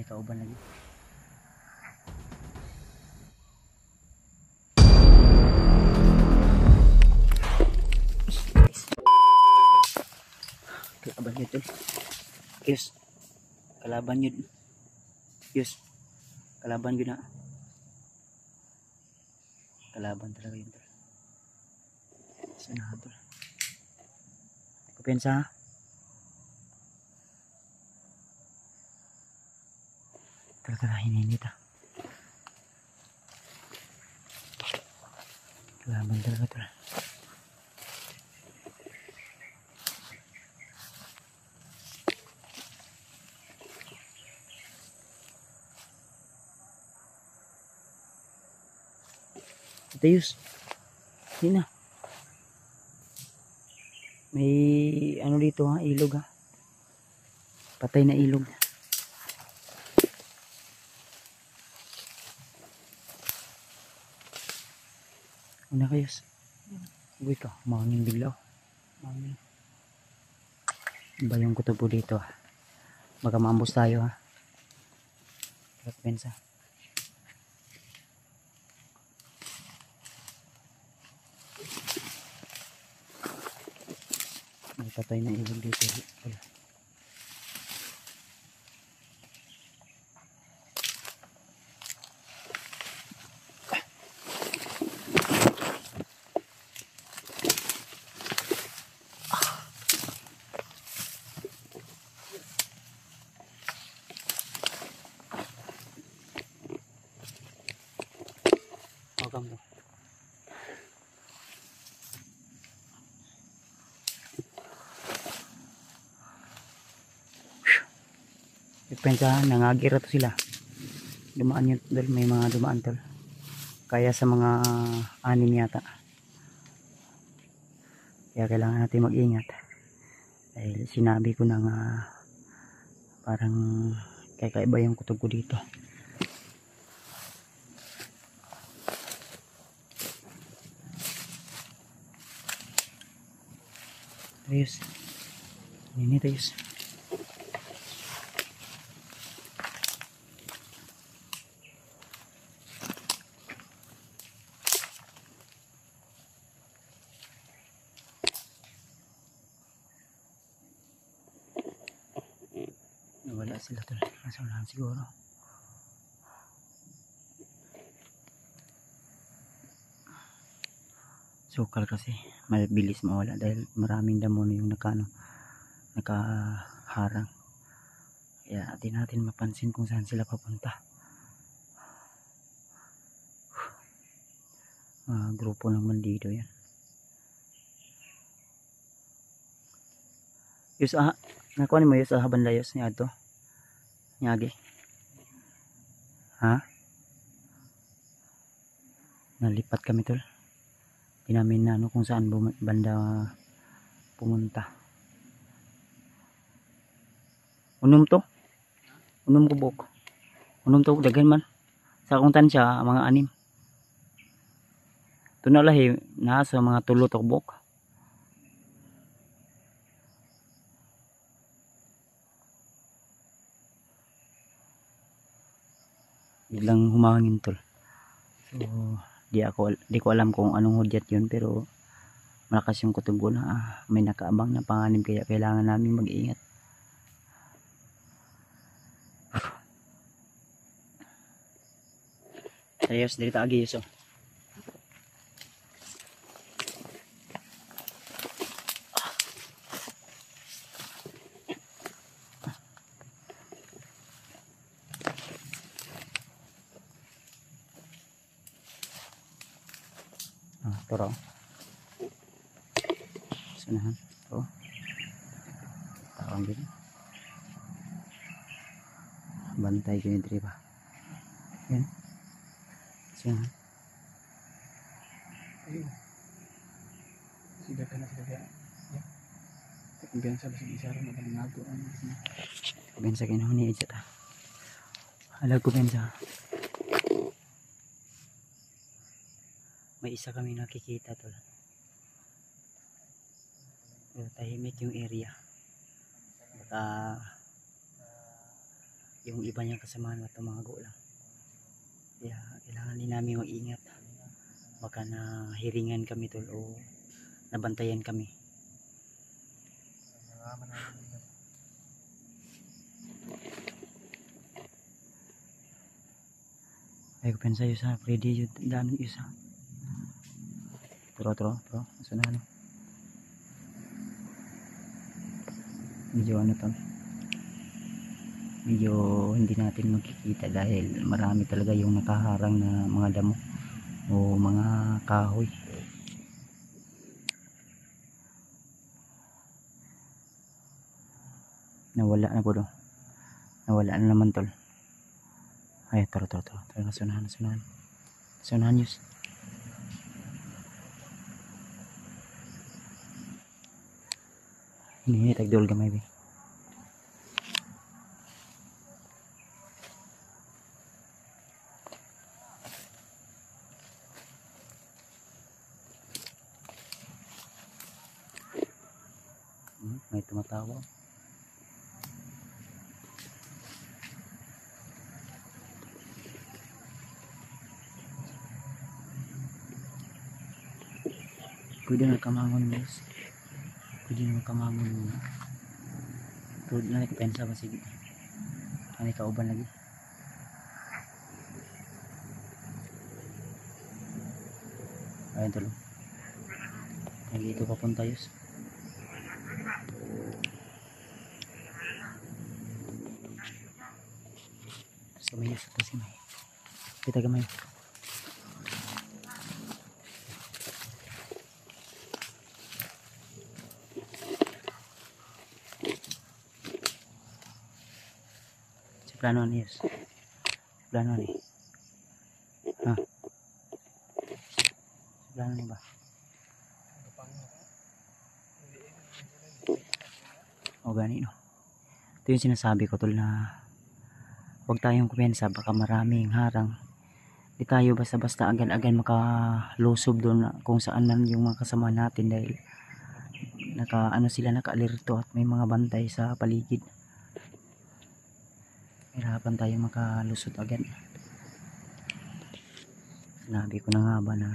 may kauban lagi. Kalaban yun tol. Yes. Kalaban yun. Yes. Kalaban yun na. Kalaban talaga yun tol. Sana tol. Kupensa ha. Talaga hininit ha. Kalaban talaga tol. Tayus. Hindi na. May ano dito ha, ilog ha. Patay na ilog. Ano kayos? Uy ka, mangin bigla. Mangin. Ba yung kutubo dito ha. Baka maambos tayo ha. Pensa. May patay na ilog dito. Wala. Huwag mo. Pensa, nangagira to sila. Dumaan yun tol, may mga dumaan tol. Kaya sa mga anim yata. Kaya kailangan natin mag-ingat. Dahil sinabi ko na nga parang kakaiba yung kutob ko dito. Ayos. Ini ayos. Nawala sila tol. Nasa unahan siguro. Sukal kasi mabilis mawala dahil maraming damo yung nakaharang. Kaya atin natin mapansin kung saan sila papunta. Grupo ng bandido yan. Yus nakuha ni mo yus haban layos niya to. Nyagi. Ha? Nalipat kami tol. Di namin na kung saan banda pumunta. Unom to? Unom kubok. Unom to daghan man. Sa akong tansya mga anim. Ito na lahi nasa mga tulo to kubok. Biglang humangin tol. So di ko alam kung anong hudyat yun, pero malakas yung kutubo na may nakaabang na panganib, kaya kailangan namin mag-iingat. Ayos dito agis oh. Toro. Sanahan. Oh. Tawang din. Bantay ko yung tripa. Yan. Sanahan. Ayun. Sida ka na sila. Yan. Kumbiyansa ba sa isara na bang nago? Kumbiyansa kayo na huni ito. Alag kumbiyansa. May isa kami nakikita tol. Pero tahimik yung area. Baka yung iba niyang kasamahan at tumago lang. Kaya kailangan din namin mag-ingat. Baka nahiringan kami tol o nabantayan kami. Ay ko pensa yun sa Freddy yun dami isa. Tro asa na ano. Medyo ano to. Medyo hindi natin makikita dahil marami talaga yung nakaharang na mga damo o mga kahoy. Nawala na po do. Nawala na naman tol. Ay, tara, nasunahan yus. Ini tagdol gamay be. May tumatawa. Pwede na kamangon guys. Pwede na kamangon muna. Pwede na nakapensa ba sige. Ano kauban lagi. Ayun tulo. Nandito papunta yus. So may yus kasi may. Kita gamay. Plano ni yes. Plano ni. Ha. Plano ni ba? O gani no. Ito yung sinasabi ko tol na huwag tayong kumensa baka maraming harang. Di tayo basta-basta agad-agad makalusob doon kung saan man yung mga kasama natin dahil naka-alerto at may mga bantay sa paligid. Hirapan tayo makalusot agad. Sinabi ko na nga ba na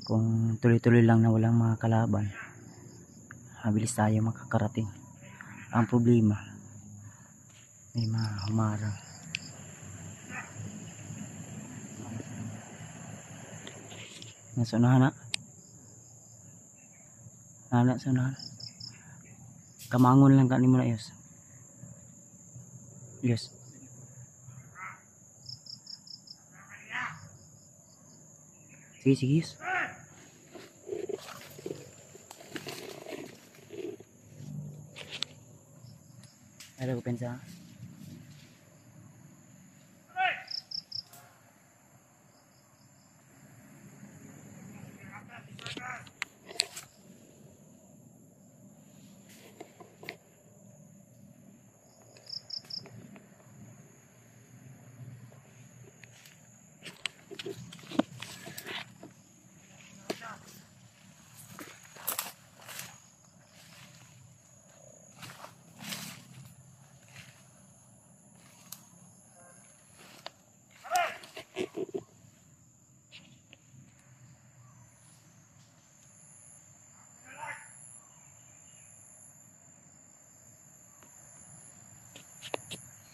kung tuloy-tuloy lang na walang mga kalaban, mabilis tayo makakarating. Ang problema, may mga humarang. Nasa unahan na. Nasa unahan. Kamangon lang kanin mo na yos. Yes. Sige, yes. Ada ko pensa.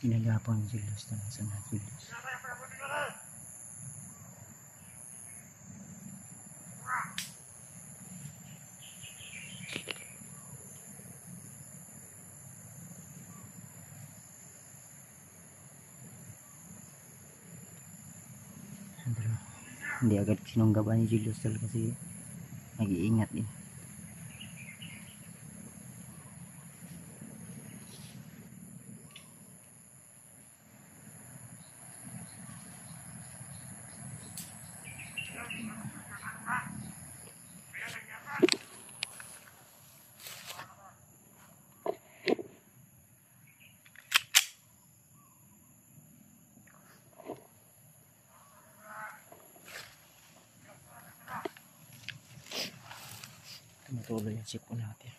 Inagapon si Julius na sa Julius. Hindi agad sinunggaban ni Julius kasi nag-iingat din. Tumutuloy yung sip ko natin.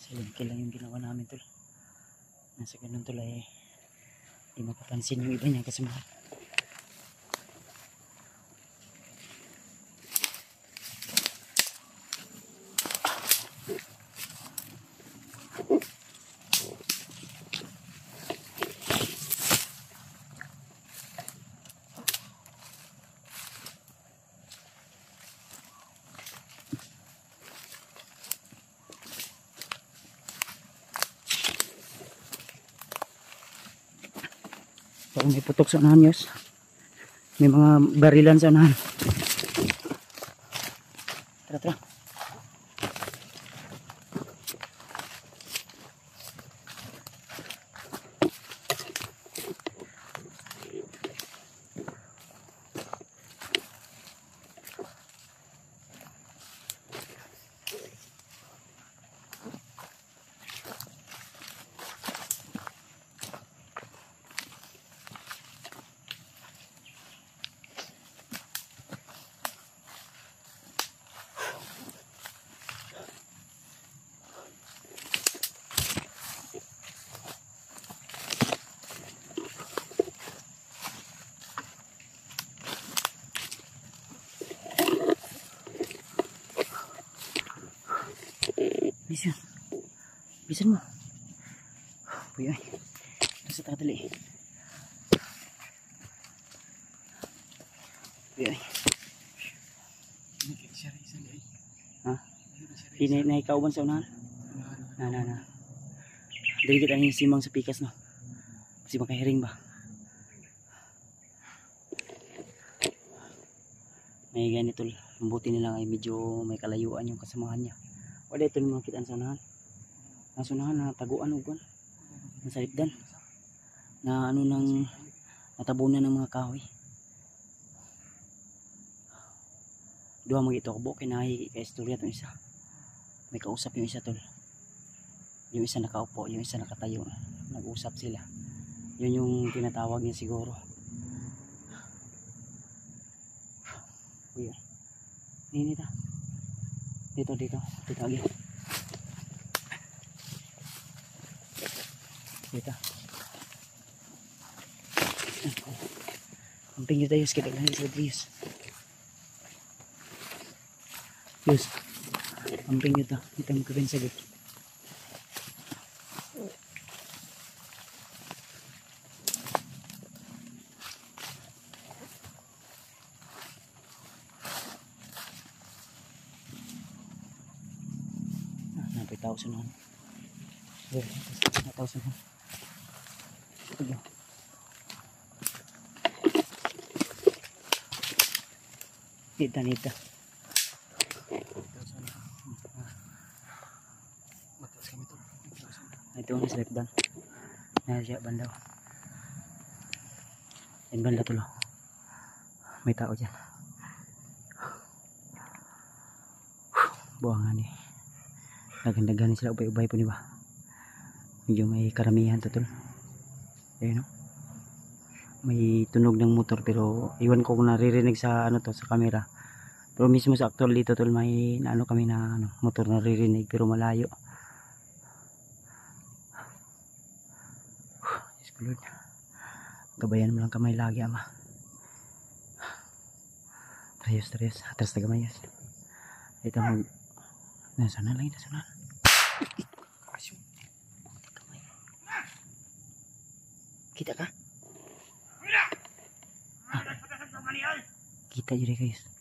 Silingki lang yung ginawa namin tol. Nasa ganun tol ay di mapapansin yung iba niya kasi mahal. So, may putok sa unahan yos. May mga barilan sa unahan. Tara, tara. Bisan. Bisan mo. Uy, ay. Nasa takadali. Uy, ay. Ha? Di na ikauban sa unahan? Na. Dili kita yung simang sa pikas, no? Kasi makahiring ba? May ganito. Mabuti nilang ay medyo may kalayuan yung kasamahan niya. Wala ito yung mga kitaan sa unahan. Nasa unahan na taguan o guwan. Nasa lipdan. Na ano nang natabunan ng mga kahoy. Dua mga ito kabo. Kinahi ka istorya itong isa. May kausap yung isa tol. Yung isa nakaupo. Yung isa nakatayo. Nag-usap sila. Yun yung tinatawag niya siguro. Uy. Ninita. Dito lagi. Dito. Amping yun tayo, kita lang sa Diyos. Diyos. Amping yun ta. Kita mo kawin sagot. Napay tao sa noon. Tao sa noon. Ito. Nita. Ito ang select down. Nasa banda. Yan banda tulo. May tao dyan. Buwangan eh. Nagandaganin sila ubay-ubay po niba. Medyo may karamihan to tol. Ayun no. May tunog ng motor pero iwan ko kung naririnig sa ano to sa camera. Pero mismo sa actual dito tol may ano kami na ano, motor naririnig pero malayo. Lord, gabayan mo lang kamay lagi, Ama. Trayos, atras na gamayos. Ito mag... Nasana lang, nasana. Kita ka? Ah. Kita jadi guys.